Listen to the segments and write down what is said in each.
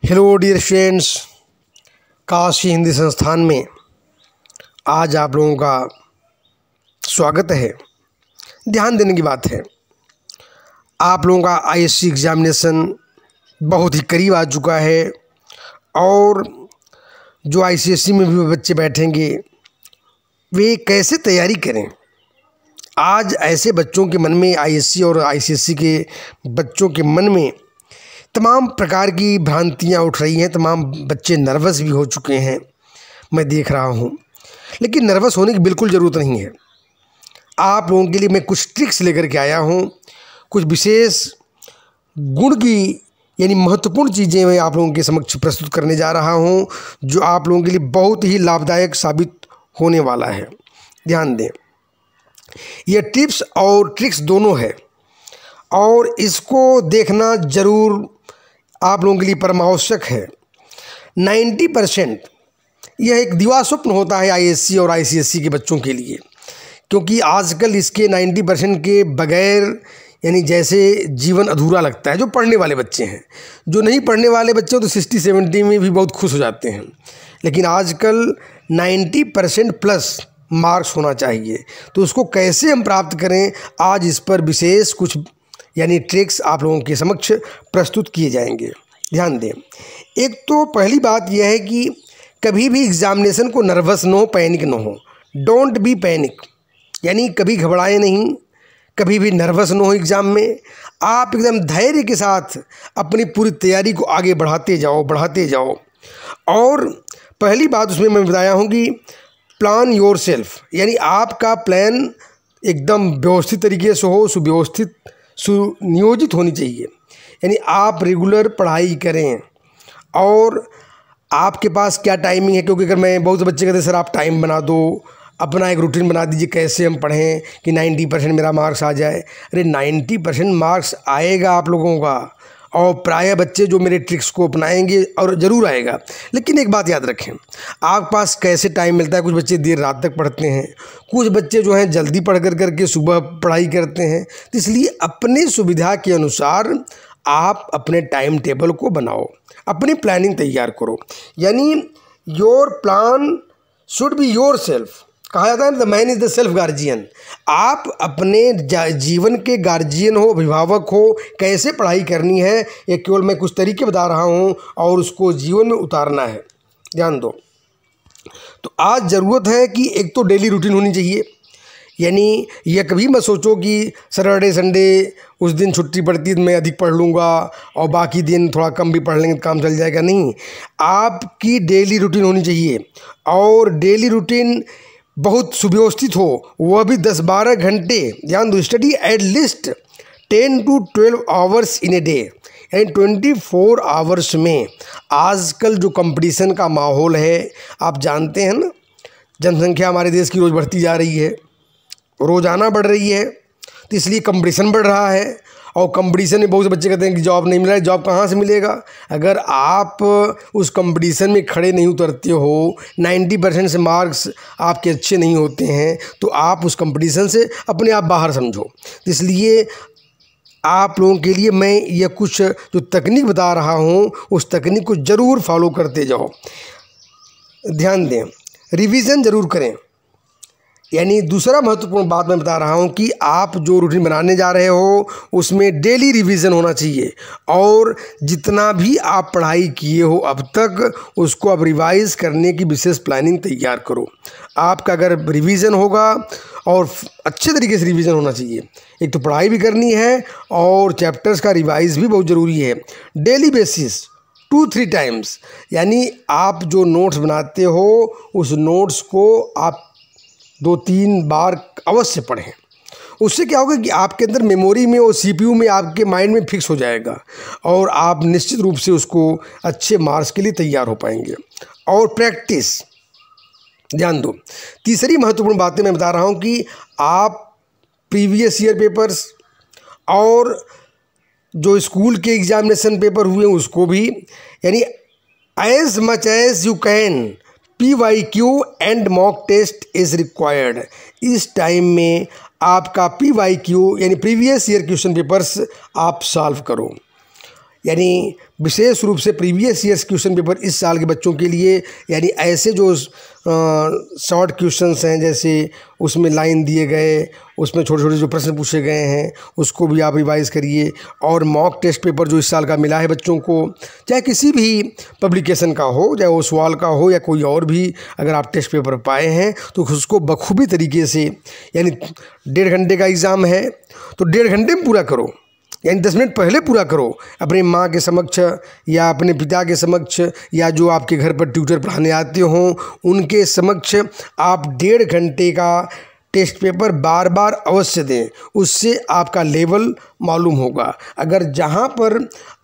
Hello dear students, Kashi Hindi Sansthan में आज आप लोगों का स्वागत है। ध्यान देने की बात है, आप लोगों का आईएससी एग्ज़ामिनेशन बहुत ही करीब आ चुका है और जो आईसीएससी में भी बच्चे बैठेंगे वे कैसे तैयारी करें। आज ऐसे बच्चों के मन में, आईएससी और आईसीएससी के बच्चों के मन में तमाम प्रकार की भ्रांतियां उठ रही हैं। तमाम बच्चे नर्वस भी हो चुके हैं, मैं देख रहा हूं। लेकिन नर्वस होने की बिल्कुल ज़रूरत नहीं है। आप लोगों के लिए मैं कुछ ट्रिक्स लेकर के आया हूं, कुछ विशेष गुण की यानी महत्वपूर्ण चीज़ें मैं आप लोगों के समक्ष प्रस्तुत करने जा रहा हूं, जो आप लोगों के लिए बहुत ही लाभदायक साबित होने वाला है। ध्यान दें, यह टिप्स और ट्रिक्स दोनों है और इसको देखना ज़रूर आप लोगों के लिए परमावश्यक है। 90% यह एक दिवा स्वप्न होता है आईएससी और आईसीएससी के बच्चों के लिए, क्योंकि आजकल इसके 90% के बगैर यानी जैसे जीवन अधूरा लगता है। जो पढ़ने वाले बच्चे हैं, जो नहीं पढ़ने वाले बच्चे हैं तो 60-70 में भी बहुत खुश हो जाते हैं, लेकिन आजकल 90% प्लस मार्क्स होना चाहिए। तो उसको कैसे हम प्राप्त करें, आज इस पर विशेष कुछ यानी ट्रिक्स आप लोगों के समक्ष प्रस्तुत किए जाएंगे। ध्यान दें, एक तो पहली बात यह है कि कभी भी एग्ज़ामिनेशन को नर्वस न हो, पैनिक न हो। डोंट बी पैनिक, यानी कभी घबराएं नहीं, कभी भी नर्वस न हो। एग्ज़ाम में आप एकदम धैर्य के साथ अपनी पूरी तैयारी को आगे बढ़ाते जाओ। और पहली बात उसमें मैं बताया हूँ कि प्लान योर सेल्फ, यानी आपका प्लान एकदम व्यवस्थित तरीके से हो, सुव्यवस्थित सुनियोजित होनी चाहिए। यानी आप रेगुलर पढ़ाई करें और आपके पास क्या टाइमिंग है, क्योंकि अगर मैं बहुत से बच्चे कहते हैं सर आप टाइम बना दो, अपना एक रूटीन बना दीजिए कैसे हम पढ़ें कि 90% मेरा मार्क्स आ जाए। अरे 90% मार्क्स आएगा आप लोगों का, और प्रायः बच्चे जो मेरे ट्रिक्स को अपनाएंगे और ज़रूर आएगा। लेकिन एक बात याद रखें, आपके पास कैसे टाइम मिलता है। कुछ बच्चे देर रात तक पढ़ते हैं, कुछ बच्चे जो हैं जल्दी पढ़ करके सुबह पढ़ाई करते हैं। तो इसलिए अपनी सुविधा के अनुसार आप अपने टाइम टेबल को बनाओ, अपनी प्लानिंग तैयार करो। यानी your plan should be your self. कहा जाता है the man is the self guardian. आप अपने जीवन के गार्जियन हो, अभिभावक हो। कैसे पढ़ाई करनी है ये केवल मैं कुछ तरीके बता रहा हूँ और उसको जीवन में उतारना है। ध्यान दो, तो आज ज़रूरत है कि एक तो डेली रूटीन होनी चाहिए। यानी यह कभी मत सोचो कि सैटरडे संडे उस दिन छुट्टी पड़ती है तो मैं अधिक पढ़ लूँगा और बाकी दिन थोड़ा कम भी पढ़ लेंगे तो काम चल जाएगा। नहीं, आपकी डेली रूटीन होनी चाहिए और डेली रूटीन बहुत सुव्यवस्थित हो, वह भी 10-12 घंटे। ध्यान दो, study at least 10 to 12 hours in a day, यानी 24 आवर्स में। आजकल जो कंपटीशन का माहौल है आप जानते हैं ना, जनसंख्या हमारे देश की रोज़ बढ़ती जा रही है, रोज़ाना बढ़ रही है, तो इसलिए कंपटीशन बढ़ रहा है। और कंपटीशन में बहुत से बच्चे कहते हैं कि जॉब नहीं मिल रहा है। जॉब कहाँ से मिलेगा अगर आप उस कंपटीशन में खड़े नहीं उतरते हो। 90% से मार्क्स आपके अच्छे नहीं होते हैं तो आप उस कंपटीशन से अपने आप बाहर समझो। तो इसलिए आप लोगों के लिए मैं ये कुछ जो तकनीक बता रहा हूँ उस तकनीक को ज़रूर फॉलो करते जाओ। ध्यान दें, रिवीजन ज़रूर करें। यानी दूसरा महत्वपूर्ण बात मैं बता रहा हूँ कि आप जो रूटीन बनाने जा रहे हो उसमें डेली रिवीजन होना चाहिए, और जितना भी आप पढ़ाई किए हो अब तक उसको अब रिवाइज करने की विशेष प्लानिंग तैयार करो। आपका अगर रिवीजन होगा, और अच्छे तरीके से रिवीजन होना चाहिए, एक तो पढ़ाई भी करनी है और चैप्टर्स का रिवाइज भी बहुत ज़रूरी है। डेली बेसिस 2-3 टाइम्स, यानी आप जो नोट्स बनाते हो उस नोट्स को आप 2-3 बार अवश्य पढ़ें। उससे क्या होगा कि आपके अंदर मेमोरी में और सीपीयू में आपके माइंड में फिक्स हो जाएगा और आप निश्चित रूप से उसको अच्छे मार्क्स के लिए तैयार हो पाएंगे। और प्रैक्टिस, ध्यान दो, तीसरी महत्वपूर्ण बातें मैं बता रहा हूँ कि आप प्रीवियस ईयर पेपर्स और जो स्कूल के एग्जामिनेशन पेपर हुए उसको भी, यानी as much as you can PYQ and mock test is required. इस टाइम में आपका PYQ यानी प्रीवियस ईयर क्वेश्चन पेपर्स आप सॉल्व करो। यानी विशेष रूप से प्रीवियस ईयर्स क्वेश्चन पेपर इस साल के बच्चों के लिए, यानी ऐसे जो शॉर्ट क्वेश्चंस हैं, जैसे उसमें लाइन दिए गए, उसमें छोटे छोटे जो प्रश्न पूछे गए हैं उसको भी आप रिवाइज़ करिए। और मॉक टेस्ट पेपर जो इस साल का मिला है बच्चों को, चाहे किसी भी पब्लिकेशन का हो, चाहे वो सवाल का हो या कोई और भी, अगर आप टेस्ट पेपर पाए हैं तो उसको बखूबी तरीके से, यानी 1.5 घंटे का एग्ज़ाम है तो 1.5 घंटे में पूरा करो, यानी 10 मिनट पहले पूरा करो। अपनी माँ के समक्ष या अपने पिता के समक्ष या जो आपके घर पर ट्यूटर पढ़ाने आते हों उनके समक्ष आप 1.5 घंटे का टेस्ट पेपर बार बार अवश्य दें। उससे आपका लेवल मालूम होगा। अगर जहाँ पर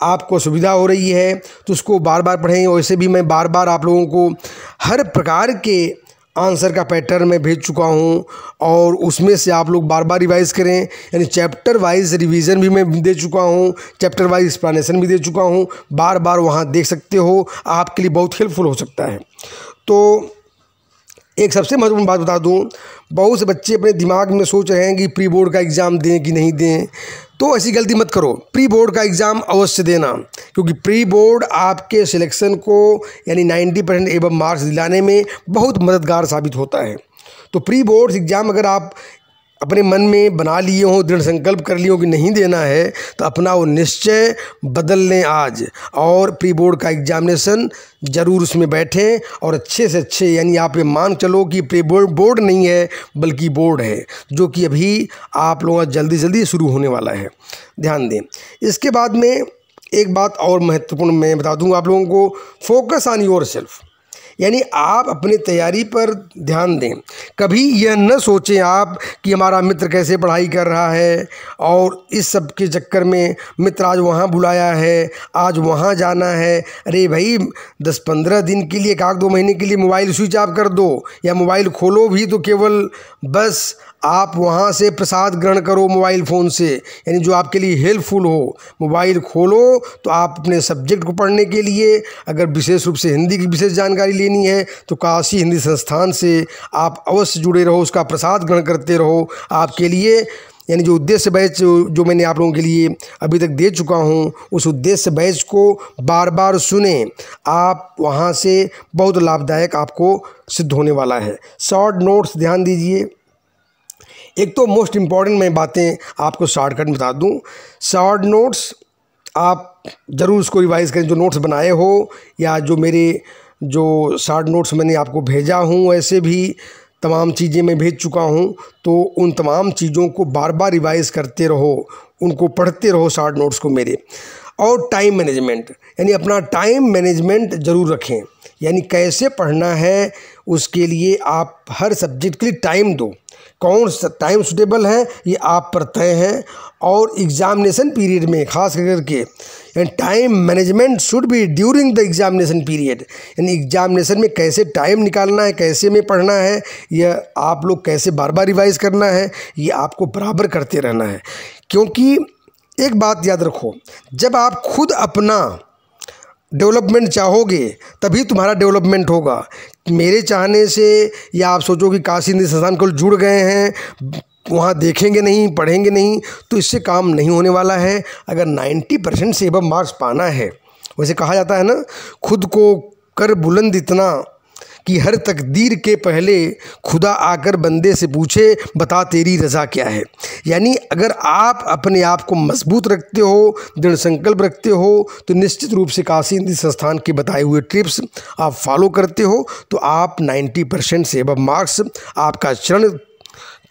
आपको सुविधा हो रही है तो उसको बार बार पढ़ें। वैसे भी मैं बार बार आप लोगों को हर प्रकार के आंसर का पैटर्न मैं भेज चुका हूँ और उसमें से आप लोग बार बार रिवाइज़ करें। यानी चैप्टर वाइज रिवीजन भी मैं दे चुका हूँ, चैप्टर वाइज एक्सप्लेनेशन भी दे चुका हूँ। बार बार वहाँ देख सकते हो, आपके लिए बहुत हेल्पफुल हो सकता है। तो एक सबसे महत्वपूर्ण बात बता दूं, बहुत से बच्चे अपने दिमाग में सोच रहे हैं कि प्री बोर्ड का एग्ज़ाम दें कि नहीं दें। तो ऐसी गलती मत करो, प्री बोर्ड का एग्ज़ाम अवश्य देना, क्योंकि प्री बोर्ड आपके सिलेक्शन को यानी 90% एबव मार्क्स दिलाने में बहुत मददगार साबित होता है। तो प्री बोर्ड एग्ज़ाम अगर आप अपने मन में बना लिए हों, दृढ़ संकल्प कर लिए हो कि नहीं देना है, तो अपना वो निश्चय बदल लें आज और प्री बोर्ड का एग्जामिनेशन ज़रूर उसमें बैठें और अच्छे से अच्छे, यानी आप ये मान चलो कि प्री बोर्ड नहीं है बल्कि बोर्ड है, जो कि अभी आप लोगों का जल्दी जल्दी शुरू होने वाला है। ध्यान दें। इसके बाद में एक बात और महत्वपूर्ण मैं बता दूँगा आप लोगों को, फोकस ऑन योर सेल्फ, यानी आप अपनी तैयारी पर ध्यान दें। कभी यह न सोचें आप कि हमारा मित्र कैसे पढ़ाई कर रहा है और इस सब के चक्कर में मित्र आज वहाँ बुलाया है, आज वहाँ जाना है। अरे भाई 10-15 दिन के लिए, 1-2 महीने के लिए मोबाइल स्विच ऑफ कर दो या मोबाइल खोलो भी तो केवल बस आप वहाँ से प्रसाद ग्रहण करो मोबाइल फ़ोन से, यानी जो आपके लिए हेल्पफुल हो। मोबाइल खोलो तो आप अपने सब्जेक्ट को पढ़ने के लिए, अगर विशेष रूप से हिंदी की विशेष जानकारी लेनी है तो काशी हिंदी संस्थान से आप अवश्य जुड़े रहो, उसका प्रसाद ग्रहण करते रहो। आपके लिए यानी जो उद्देश्य बैच जो मैंने आप लोगों के लिए अभी तक दे चुका हूँ, उस उद्देश्य बैच को बार बार सुने, आप वहाँ से बहुत लाभदायक आपको सिद्ध होने वाला है। शॉर्ट नोट्स ध्यान दीजिए। एक तो मोस्ट इम्पॉर्टेंट मैं बातें आपको शॉर्टकट में बता दूं, शॉर्ट नोट्स आप ज़रूर उसको रिवाइज़ करें। जो नोट्स बनाए हो या जो मेरे जो शॉर्ट नोट्स मैंने आपको भेजा हूं, ऐसे भी तमाम चीज़ें मैं भेज चुका हूं, तो उन तमाम चीज़ों को बार बार रिवाइज़ करते रहो, उनको पढ़ते रहो शॉर्ट नोट्स को मेरे। और टाइम मैनेजमेंट, यानी अपना टाइम मैनेजमेंट ज़रूर रखें, यानी कैसे पढ़ना है उसके लिए आप हर सब्जेक्ट के लिए टाइम दो। कौन सा टाइम सूटेबल है ये आप पर तय है। और एग्ज़ामिनेशन पीरियड में खास करके यानी time management should be during the examination period, यानी एग्ज़ामिनेशन में कैसे टाइम निकालना है, कैसे में पढ़ना है, यह आप लोग कैसे बार बार रिवाइज़ करना है, ये आपको बराबर करते रहना है। क्योंकि एक बात याद रखो, जब आप खुद अपना डेवलपमेंट चाहोगे तभी तुम्हारा डेवलपमेंट होगा। मेरे चाहने से या आप सोचो कि काशी हिंदी संस्थान को जुड़ गए हैं, वहाँ देखेंगे नहीं, पढ़ेंगे नहीं, तो इससे काम नहीं होने वाला है। अगर 90% से एबव मार्क्स पाना है, वैसे कहा जाता है ना, खुद को कर बुलंद इतना कि हर तकदीर के पहले खुदा आकर बंदे से पूछे बता तेरी रज़ा क्या है। यानी अगर आप अपने आप को मजबूत रखते हो, दृढ़ संकल्प रखते हो, तो निश्चित रूप से काशी हिंदी संस्थान के बताए हुए टिप्स आप फॉलो करते हो तो आप 90% से एबव मार्क्स आपका चरण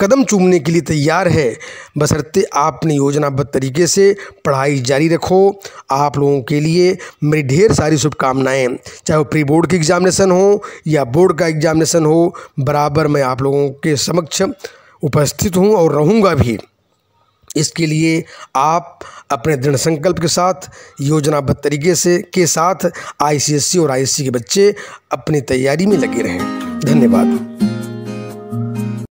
कदम चूमने के लिए तैयार है। बशर्ते आप अपनी योजनाबद्ध तरीके से पढ़ाई जारी रखो। आप लोगों के लिए मेरी ढेर सारी शुभकामनाएं, चाहे वो प्री बोर्ड की एग्ज़ामिनेशन हो या बोर्ड का एग्ज़ामिनेशन हो, बराबर मैं आप लोगों के समक्ष उपस्थित हूं और रहूंगा भी। इसके लिए आप अपने दृढ़ संकल्प के साथ, योजनाबद्ध तरीके से के साथ ICSE और ISC के बच्चे अपनी तैयारी में लगे रहें। धन्यवाद।